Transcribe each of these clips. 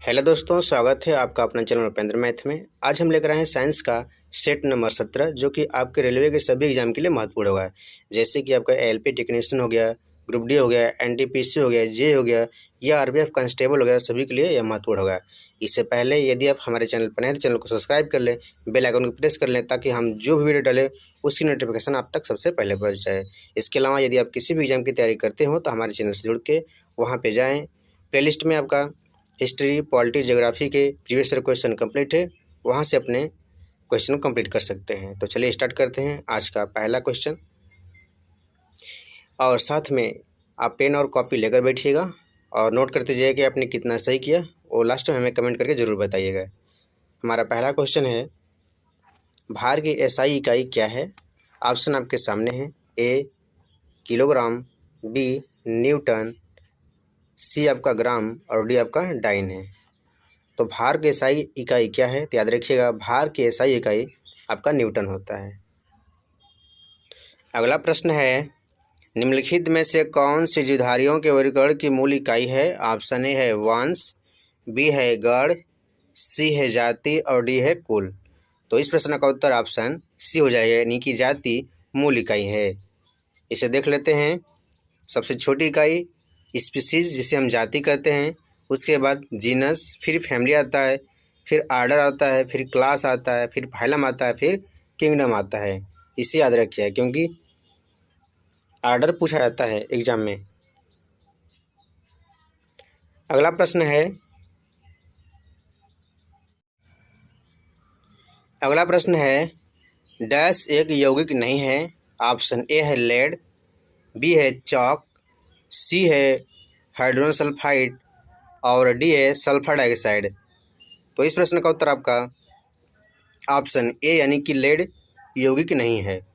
Hello दोस्तों, स्वागत है आपका अपना चैनल उपेंद्र मैथ में। आज हम लेकर आए हैं साइंस का सेट नंबर 17 जो कि आपके रेलवे के सभी एग्जाम के लिए महत्वपूर्ण होगा। जैसे कि आपका एलपी टेक्नीशियन हो गया, ग्रुप डी हो गया, एनटीपीसी हो गया, जे हो गया या आरपीएफ कांस्टेबल हो गया, सभी के लिए यह महत्वपूर्ण होगा। इससे पहले यदि आप हमारे चैनल पर नए हैं तो चैनल को सब्सक्राइब कर लें, बेल आइकन को प्रेस कर लें ताकि हम जो भी वीडियो डालें उसकी नोटिफिकेशन आप तक सबसे पहले पहुँच जाए। इसके अलावा यदि आप किसी भी एग्जाम की तैयारी करते हो तो हमारे चैनल से जुड़ के वहाँ पर जाएँ। प्लेलिस्ट में आपका हिस्ट्री, पॉलिटी, ज्योग्राफी के प्रीवियस ईयर क्वेश्चन कंप्लीट है, वहाँ से अपने क्वेश्चन को कंप्लीट कर सकते हैं। तो चलिए स्टार्ट करते हैं आज का पहला क्वेश्चन। और साथ में आप पेन और कॉपी लेकर बैठिएगा और नोट करते जाइए कि आपने कितना सही किया, और लास्ट में हमें कमेंट करके ज़रूर बताइएगा। हमारा पहला क्वेश्चन है, भार की एसआई इकाई क्या है? ऑप्शन आपके सामने है। ए किलोग्राम, बी न्यूटन, सी आपका ग्राम और डी आपका डाइन है। तो भार की एसआई इकाई क्या है? तो याद रखिएगा, भार की एसआई इकाई आपका न्यूटन होता है। अगला प्रश्न है, निम्नलिखित में से कौन सी जीवधारियों के वर्गीकरण की मूल इकाई है? ऑप्शन ए है वंश, बी है गण, सी है जाति और डी है कुल। तो इस प्रश्न का उत्तर ऑप्शन सी हो जाएगा, यानी कि जाति मूल इकाई है। इसे देख लेते हैं। सबसे छोटी इकाई स्पीसीज, जिसे हम जाति कहते हैं, उसके बाद जीनस, फिर फैमिली आता है, फिर आर्डर आता है, फिर क्लास आता है, फिर फाइलम आता है, फिर किंगडम आता है। इसे याद रखिए क्योंकि आर्डर पूछा जाता है एग्जाम में। अगला प्रश्न है, डैश एक यौगिक नहीं है? ऑप्शन ए है लेड, बी है चॉक, सी है हाइड्रोजन सल्फाइड और डी है सल्फर डाइऑक्साइड। तो इस प्रश्न का उत्तर आपका ऑप्शन ए यानी कि लेड यौगिक नहीं है,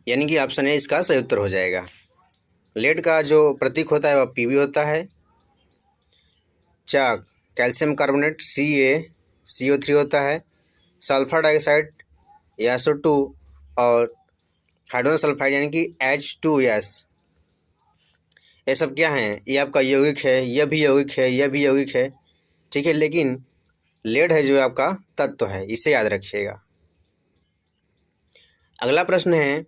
यानी कि ऑप्शन ए इसका सही उत्तर हो जाएगा। लेड का जो प्रतीक होता है वह पीबी होता है। चाक कैल्शियम कार्बोनेट CaCO3 होता है। सल्फर डाइऑक्साइड SO2 और हाइड्रोजन सल्फाइड यानी कि H2S, ये सब क्या हैं? ये आपका यौगिक है, यह भी यौगिक है, यह भी यौगिक है, ठीक है। लेकिन लेड है जो आपका तत्व है, इसे याद रखिएगा। अगला प्रश्न है,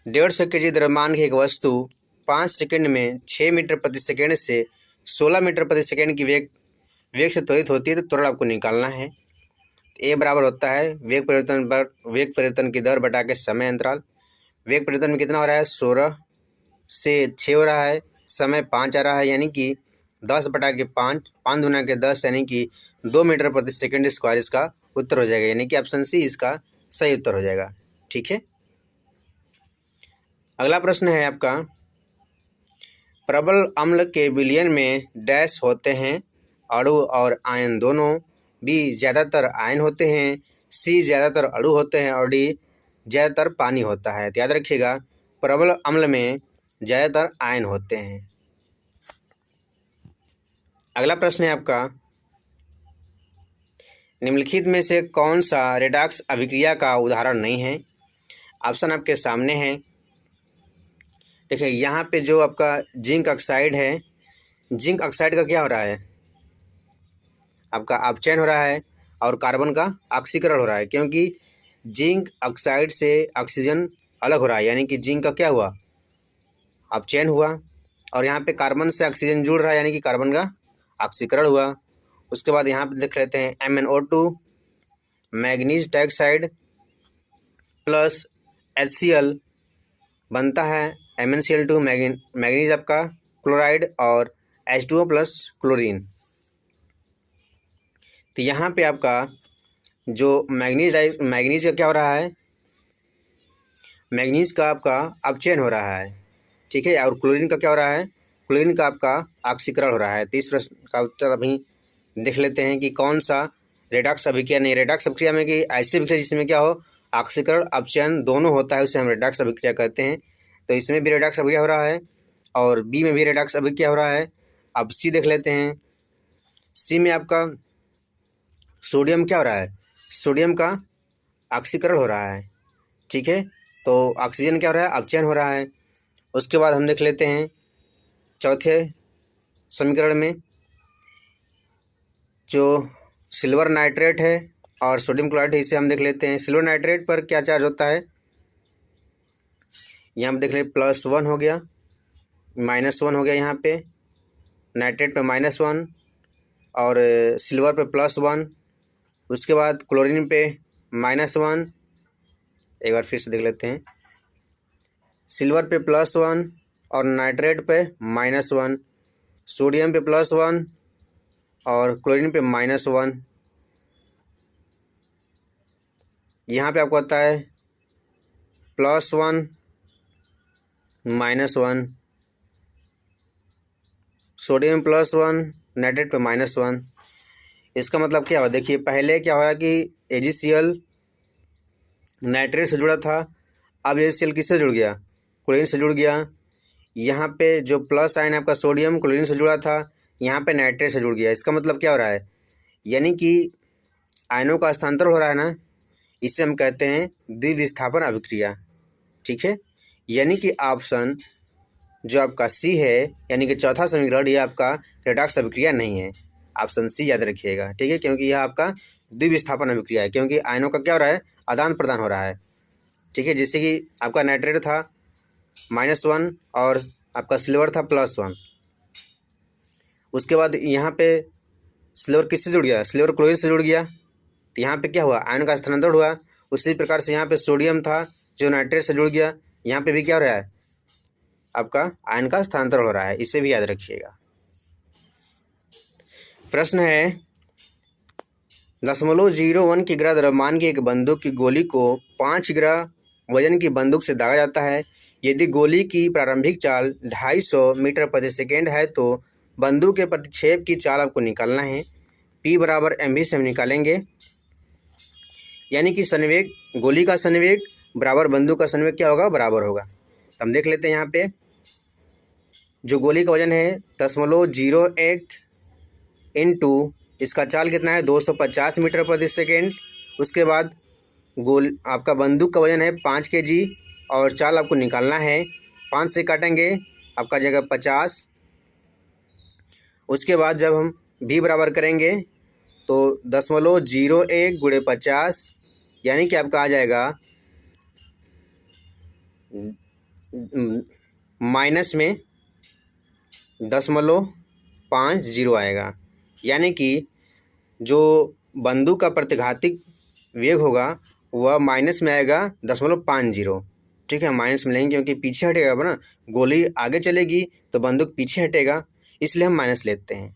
150 kg द्रव्यमान की एक वस्तु 5 सेकंड में 6 मीटर प्रति सेकंड से 16 मीटर प्रति सेकंड की वेग से त्वरित होती है, तो त्वरण आपको निकालना है। ए बराबर होता है वेग परिवर्तन की दर बटा के समय अंतराल। वेग परिवर्तन में कितना हो रहा है? 16 से 6 हो रहा है, समय 5 आ रहा है, यानी कि 10 बटा के 5, 5 गुना के 10 यानी कि 2 मीटर प्रति सेकंड स्क्वायर इसका उत्तर हो जाएगा, यानी कि ऑप्शन सी इसका सही उत्तर हो जाएगा। ठीक है। अगला प्रश्न है आपका, प्रबल अम्ल के विलयन में डैश होते हैं? अणु और आयन दोनों। बी ज़्यादातर आयन होते हैं, सी ज़्यादातर अणु होते हैं और डी ज़्यादातर पानी होता है। तो याद रखिएगा, प्रबल अम्ल में ज़्यादातर आयन होते हैं। अगला प्रश्न है आपका, निम्नलिखित में से कौन सा रेडॉक्स अभिक्रिया का उदाहरण नहीं है? ऑप्शन आपके सामने है। देखिए यहाँ पे जो आपका जिंक ऑक्साइड है, जिंक ऑक्साइड का क्या हो रहा है? आपका अपचयन हो रहा है और कार्बन का ऑक्सीकरण हो रहा है, क्योंकि जिंक ऑक्साइड से ऑक्सीजन अलग हो रहा है, यानी कि जिंक का क्या हुआ? अपचयन हुआ। और यहाँ पे कार्बन से ऑक्सीजन जुड़ रहा है, यानी कि कार्बन का ऑक्सीकरण हुआ। उसके बाद यहाँ पे देख लेते हैं MnO2 manganese dioxide plus HCl बनता है MnCl2 मैग्नीज आपका क्लोराइड और H2O प्लस क्लोरीन। तो यहाँ पे आपका जो मैग्नीज का क्या हो रहा है? मैग्नीज का आपका अपचयन हो रहा है, ठीक है। और क्लोरीन का क्या हो रहा है? क्लोरीन का आपका ऑक्सीकरण हो रहा है। तो इस प्रश्न का उत्तर अभी देख लेते हैं कि कौन सा रेडॉक्स अभिक्रिया नहीं। रेडॉक्स अभिक्रिया में कि ऐसी अभिक्रिया जिसमें क्या हो, ऑक्सीकरण अपचयन दोनों होता है, उसे हम रेडॉक्स अभिक्रिया कहते हैं। तो इसमें भी रेडॉक्स अभिक्रिया हो रहा है और बी में भी रेडॉक्स अभिक्रिया हो रहा है। अब सी देख लेते हैं। सी में आपका सोडियम क्या हो रहा है? सोडियम का ऑक्सीकरण हो रहा है, ठीक है। तो ऑक्सीजन क्या हो रहा है? अपचयन हो रहा है। उसके बाद हम देख लेते हैं चौथे समीकरण में जो सिल्वर नाइट्रेट है और सोडियम क्लोराइड है, इसे हम देख लेते हैं। सिल्वर नाइट्रेट पर क्या चार्ज होता है, यहाँ पे देख लें +1 हो गया, -1 हो गया, यहाँ पे नाइट्रेट पे -1 और सिल्वर पे +1। उसके बाद क्लोरीन पे -1। एक बार फिर से देख लेते हैं, सिल्वर पे +1 और नाइट्रेट पे -1, सोडियम पे +1 और क्लोरीन पे -1। यहाँ पे आपको आता है +1 -1, सोडियम +1 नाइट्रेट पे -1। इसका मतलब क्या हुआ, देखिए पहले क्या हुआ कि AgCl नाइट्रेट से जुड़ा था, अब AgCl किससे जुड़ गया, क्लोरीन से जुड़ गया। यहाँ पे जो प्लस आयन आपका सोडियम क्लोरीन से जुड़ा था, यहाँ पे नाइट्रेट से जुड़ गया। इसका मतलब क्या हो रहा है, यानी कि आयनों का हस्तांतरण हो रहा है ना, इसे हम कहते हैं द्विविस्थापन अभिक्रिया। ठीक है, यानी कि ऑप्शन जो आपका सी है, यानी कि चौथा समीकरण, ये आपका रेडॉक्स अभिक्रिया नहीं है। ऑप्शन सी याद रखिएगा, ठीक है, क्योंकि यह आपका द्विविस्थापन अभिक्रिया है, क्योंकि आयनों का क्या हो रहा है, आदान प्रदान हो रहा है। ठीक है, जैसे कि आपका नाइट्रेट था -1 और आपका सिल्वर था +1। उसके बाद यहाँ पे सिल्वर किससे जुड़ गया, सिल्वर क्लोरीन से जुड़ गया, तो यहाँ पे क्या हुआ, आयन का स्थानांतरण हुआ। उसी प्रकार से यहाँ पे सोडियम था जो नाइट्रेट से जुड़ गया, यहाँ पे भी क्या हो रहा है, आपका आयन का स्थानांतरण हो रहा है। इसे भी याद रखिएगा। प्रश्न है 0.01 किग्रा द्रव्यमान की एक बंदूक की गोली को 5 ग्रा वजन की बंदूक से दागा जाता है। यदि गोली की प्रारंभिक चाल 250 मीटर प्रति सेकेंड है तो बंदूक के प्रतिक्षेप की चाल आपको निकालना है। P बराबर mv से हम निकालेंगे, यानी कि संवेग, गोली का संवेग बराबर बंदूक का संवेग क्या होगा, बराबर होगा। तो हम देख लेते हैं, यहाँ पे जो गोली का वजन है 0.01 इंटू इसका चाल कितना है, 250 मीटर प्रति सेकेंड। उसके बाद आपका बंदूक का वजन है 5 kg और चाल आपको निकालना है। 5 से काटेंगे आपका जगह 50। उसके बाद जब हम भी बराबर करेंगे तो 0.01 गुणे 50, यानी कि आपका आ जाएगा माइनस में 0.50 आएगा, यानी कि जो बंदूक का प्रतिघाती वेग होगा वह माइनस में आएगा 0.50। ठीक है, माइनस में लेंगे क्योंकि पीछे हटेगा ना, गोली आगे चलेगी तो बंदूक पीछे हटेगा, इसलिए हम माइनस लेते हैं।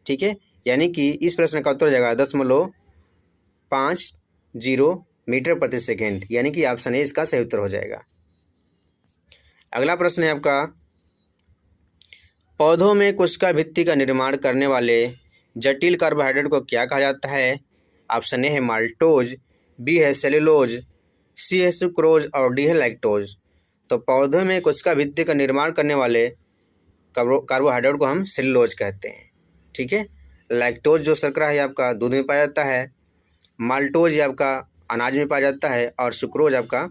ठीक है, यानी कि इस प्रश्न का उत्तर हो जाएगा 0.50 मीटर प्रति सेकेंड, यानी कि ऑप्शन ए इसका सही उत्तर हो जाएगा। अगला प्रश्न है आपका, पौधों में कोशिका भित्ति का निर्माण करने वाले जटिल कार्बोहाइड्रेट को क्या कहा जाता है। ऑप्शन ए है माल्टोज, बी है सेलुलोज, सी है सुक्रोज और डी है लैक्टोज। तो पौधों में कोशिका भित्ति का निर्माण करने वाले कार्बोहाइड्रेट को हम सेलुलोज कहते हैं। ठीक है, लैक्टोज जो शर्करा है आपका दूध में पाया जाता है, माल्टोज ये आपका अनाज में पाया जाता है और सुक्रोज आपका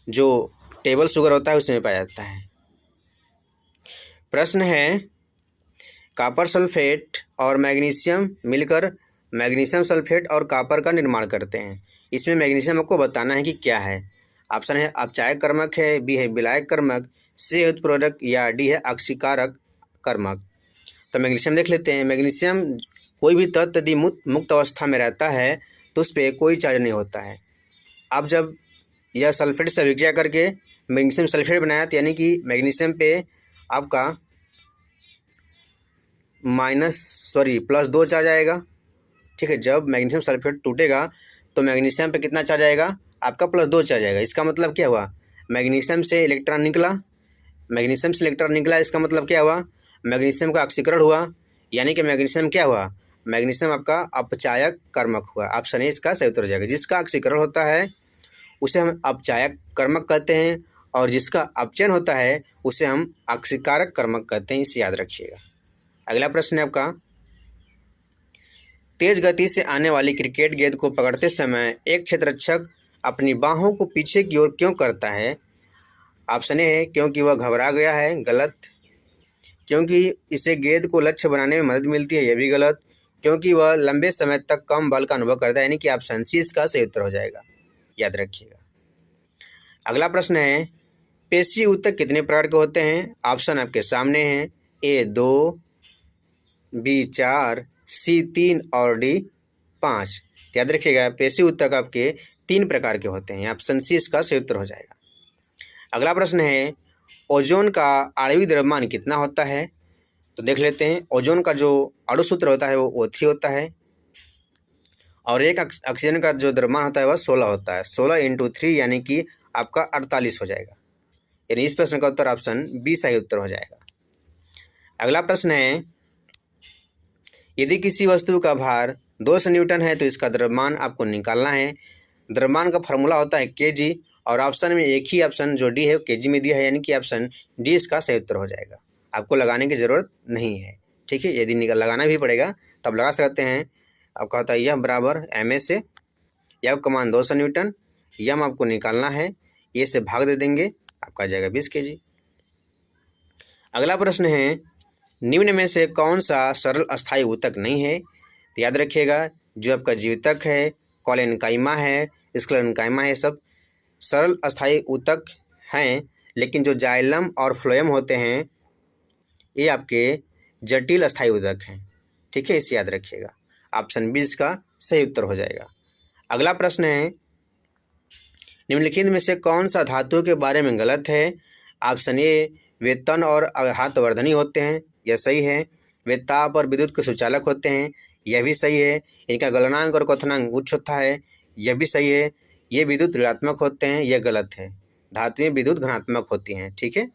जो टेबल शुगर होता है उसमें पाया जाता है। प्रश्न है, कॉपर सल्फेट और मैग्नीशियम मिलकर मैग्नीशियम सल्फेट और कॉपर का निर्माण करते हैं। इसमें मैग्नीशियम आपको बताना है कि क्या है। ऑप्शन है अपचायक कर्मक है, बी है विलायक कर्मक, सी है उत्प्रेरक या डी है ऑक्सीकारक कर्मक। तो मैग्नीशियम देख लेते हैं। मैग्नीशियम कोई भी तत्व यदि मुक्त अवस्था में रहता है तो उस पर कोई चार्ज नहीं होता है। अब जब यह सल्फेट से अभिक्रिया करके मैग्नीशियम सल्फेट बनाया, तो यानी कि मैग्नीशियम पे आपका +2 चार्ज आएगा। ठीक है, जब मैग्नीशियम सल्फेट टूटेगा तो मैग्नीशियम पे कितना चार्ज आएगा, आपका +2 चार्ज आएगा। इसका मतलब क्या हुआ, मैग्नीशियम से इलेक्ट्रॉन निकला, इसका मतलब क्या हुआ, मैग्नीशियम का ऑक्सीकरण हुआ, यानी कि मैग्नीशियम क्या हुआ, मैग्नीशियम आपका अपचायक कर्मक हुआ। ऑप्शन ए इसका सही उत्तर हो जाएगा। जिसका ऑक्सीकरण होता है उसे हम अपचायक कर्मक कहते हैं और जिसका अपचयन होता है उसे हम ऑक्सीकारक कर्मक कहते हैं। इसे याद रखिएगा। अगला प्रश्न है आपका, तेज गति से आने वाली क्रिकेट गेंद को पकड़ते समय एक क्षेत्ररक्षक अपनी बाहों को पीछे की ओर क्यों करता है। ऑप्शन ए है क्योंकि वह घबरा गया है, गलत, क्योंकि इससे गेंद को लक्ष्य बनाने में मदद मिलती है, यह भी गलत। क्योंकि वह लंबे समय तक कम बल का अनुभव करता है, यानी कि ऑप्शन सी इसका सही उत्तर हो जाएगा, याद रखिएगा। अगला प्रश्न है, पेशी ऊतक कितने प्रकार के होते हैं? ऑप्शन आपके सामने हैं, ए 2, बी 4, सी 3 और डी 5। याद रखिएगा, पेशी ऊतक आपके 3 प्रकार के होते हैं, ऑप्शन सी इसका सही उत्तर हो जाएगा। अगला प्रश्न है, ओजोन का आणविक द्रव्यमान कितना होता है? तो देख लेते हैं। ओजोन का जो अणु सूत्र होता है वो O3 होता है, और एक ऑक्सीजन का जो द्रव्यमान होता है वह 16 होता है। 16 × 3 यानी कि आपका 48 हो जाएगा, यानी इस प्रश्न का उत्तर ऑप्शन बी सही उत्तर हो जाएगा। अगला प्रश्न है, यदि किसी वस्तु का भार 200 न्यूटन है तो इसका द्रव्यमान आपको निकालना है। द्रव्यमान का फॉर्मूला होता है kg, और ऑप्शन में एक ही ऑप्शन जो डी है वो kg में दिया है, यानी कि ऑप्शन डी इसका सही उत्तर हो जाएगा। आपको लगाने की ज़रूरत नहीं है, ठीक है। यदि लगाना भी पड़ेगा तब लगा सकते हैं। आपका होता है यह बराबर ma से, यह का मान 200 न्यूटन, यम आपको निकालना है, ये से भाग दे देंगे, आपका आ जाएगा 20 kg। अगला प्रश्न है, निम्न में से कौन सा सरल अस्थायी ऊतक नहीं है? तो याद रखिएगा, जो आपका जीवितक है, कॉलेनकाइमा है, स्क्लेरेनकाइमा है, सब सरल अस्थायी ऊतक हैं, लेकिन जो जाइलम और फ्लोएम होते हैं ये आपके जटिल अस्थायी ऊतक हैं, ठीक है, इसे याद रखिएगा। ऑप्शन बी इसका सही उत्तर हो जाएगा। अगला प्रश्न है, निम्नलिखित में से कौन सा धातु के बारे में गलत है? ऑप्शन ए, वे तन और आघातवर्धनी होते हैं, यह सही है। वे ताप और विद्युत के सुचालक होते हैं, यह भी सही है। इनका गलनांक और क्वथनांक उच्च होता है, यह भी सही है। ये विद्युत ऋणात्मक होते हैं, यह गलत है। धातुएं विद्युत धनात्मक होती हैं, ठीक है।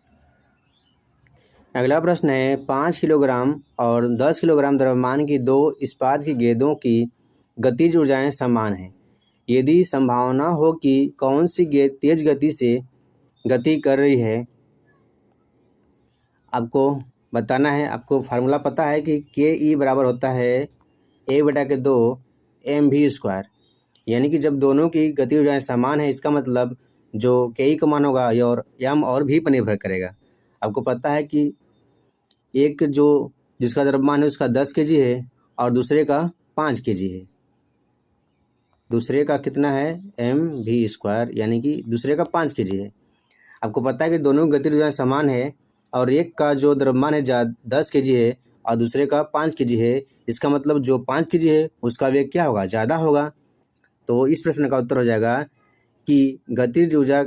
अगला प्रश्न है, 5 किलोग्राम और 10 किलोग्राम द्रव्यमान की 2 इस्पात की गेंदों की गतिज ऊर्जाएं समान हैं। यदि संभावना हो कि कौन सी गेंद तेज गति से गति कर रही है, आपको बताना है। आपको फार्मूला पता है कि ke बराबर होता है 1/2 mv², यानी कि जब दोनों की गति ऊर्जाएं समान है, इसका मतलब जो ke का मान होगा और m और v पर निर्भर करेगा। आपको पता है कि एक जो जिसका द्रव्यमान है उसका 10 kg है और दूसरे का 5 kg है। दूसरे का कितना है? mv², यानी कि दूसरे का 5 kg है। आपको पता है कि दोनों की गति ऊर्जाएं समान है, और एक का जो द्रव्यमान है 10 kg है और दूसरे का 5 kg है। इसका मतलब जो 5 kg है उसका वेग क्या होगा? ज़्यादा होगा। तो इस प्रश्न का उत्तर हो जाएगा कि गतिज ऊर्जा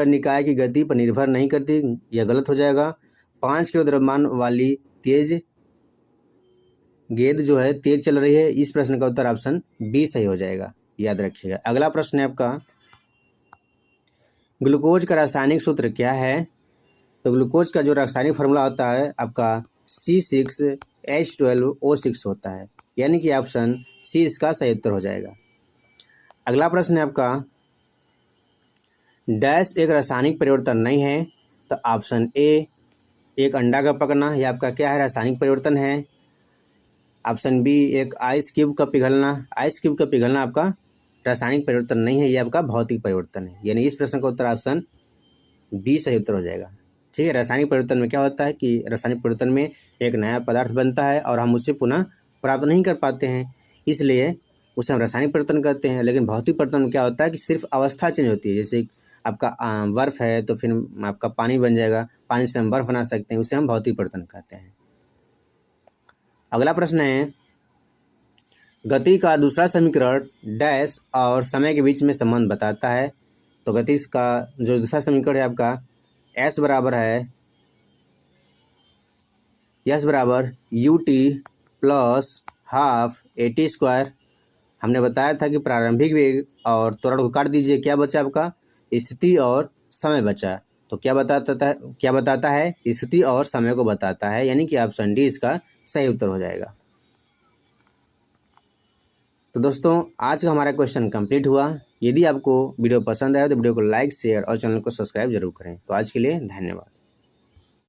निकाय की गति पर निर्भर नहीं करती, यह गलत हो जाएगा। 5 किलो द्रव्यमान वाली तेज गेंद जो है तेज चल रही है, इस प्रश्न का उत्तर ऑप्शन बी सही हो जाएगा, याद रखिएगा। अगला प्रश्न है आपका, ग्लूकोज का रासायनिक सूत्र क्या है? तो ग्लूकोज का जो रासायनिक फार्मूला होता है आपका C6H12O6 होता है, यानी कि ऑप्शन सी इसका सही उत्तर हो जाएगा। अगला प्रश्न है आपका, डैश एक रासायनिक परिवर्तन नहीं है। तो ऑप्शन ए, एक अंडा का पकना, यह आपका क्या है? रासायनिक परिवर्तन है। ऑप्शन बी, एक आइस क्यूब का पिघलना। आइस क्यूब का पिघलना आपका रासायनिक परिवर्तन नहीं है, यह आपका भौतिक परिवर्तन है, यानी इस प्रश्न का उत्तर ऑप्शन बी सही उत्तर हो जाएगा, ठीक है। रासायनिक परिवर्तन में क्या होता है कि रासायनिक परिवर्तन में एक नया पदार्थ बनता है और हम उसे पुनः प्राप्त नहीं कर पाते हैं, इसलिए उसे हम रासायनिक परिवर्तन कहते हैं। लेकिन भौतिक परिवर्तन में क्या होता है कि सिर्फ अवस्था चेंज होती है। जैसे आपका बर्फ़ है तो फिर आपका पानी बन जाएगा, पानी से हम बर्फ़ बना सकते हैं, उसे हम भौतिक परिवर्तन कहते हैं। अगला प्रश्न है, गति का दूसरा समीकरण डैश और समय के बीच में संबंध बताता है। तो गति का जो दूसरा समीकरण है आपका S बराबर ut प्लस हाफ at²। हमने बताया था कि प्रारंभिक वेग और त्वरण को काट दीजिए, क्या बचा आपका? स्थिति और समय बचा। तो क्या बताता है? स्थिति और समय को बताता है, यानी कि ऑप्शन डी इसका सही उत्तर हो जाएगा। तो दोस्तों, आज का हमारा क्वेश्चन कंप्लीट हुआ। यदि आपको वीडियो पसंद आया तो वीडियो को लाइक, शेयर और चैनल को सब्सक्राइब जरूर करें। तो आज के लिए धन्यवाद।